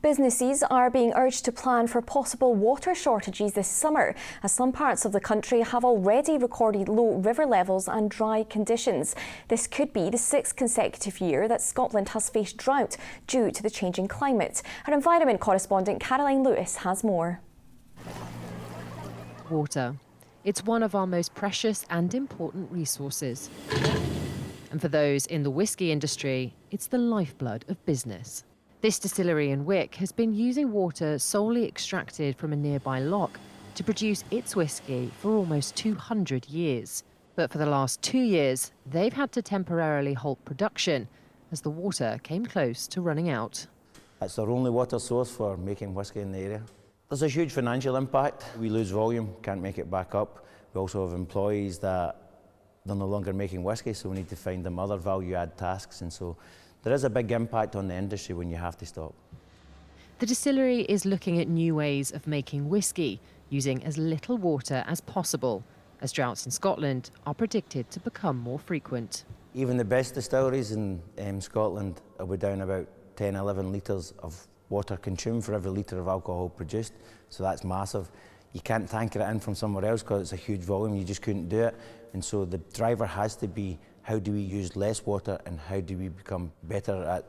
Businesses are being urged to plan for possible water shortages this summer, as some parts of the country have already recorded low river levels and dry conditions. This could be the 6th consecutive year that Scotland has faced drought due to the changing climate. Our environment correspondent Caroline Lewis has more. Water. It's one of our most precious and important resources. And for those in the whisky industry, it's the lifeblood of business. This distillery in Wick has been using water solely extracted from a nearby loch to produce its whisky for almost 200 years. But for the last 2 years, they've had to temporarily halt production as the water came close to running out. It's their only water source for making whisky in the area. There's a huge financial impact. We lose volume, can't make it back up. We also have employees that they're no longer making whisky, so we need to find them other value-add tasks, and so there is a big impact on the industry when you have to stop. The distillery is looking at new ways of making whisky, using as little water as possible, as droughts in Scotland are predicted to become more frequent. Even the best distilleries in Scotland will be down about 10, 11 litres of water consumed for every litre of alcohol produced, so that's massive. You can't tanker it in from somewhere else because it's a huge volume, you just couldn't do it. And so the driver has to be, how do we use less water and how do we become better at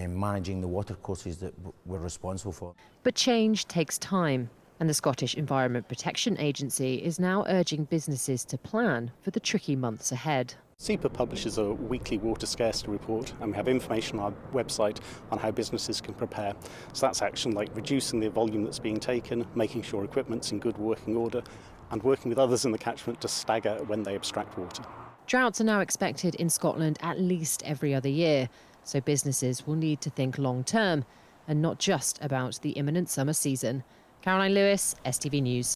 managing the water courses that we're responsible for. But change takes time, and the Scottish Environment Protection Agency is now urging businesses to plan for the tricky months ahead. SEPA publishes a weekly water scarcity report, and we have information on our website on how businesses can prepare. So that's action like reducing the volume that's being taken, making sure equipment's in good working order, and working with others in the catchment to stagger when they abstract water. Droughts are now expected in Scotland at least every other year, so businesses will need to think long term and not just about the imminent summer season. Caroline Lewis, STV News.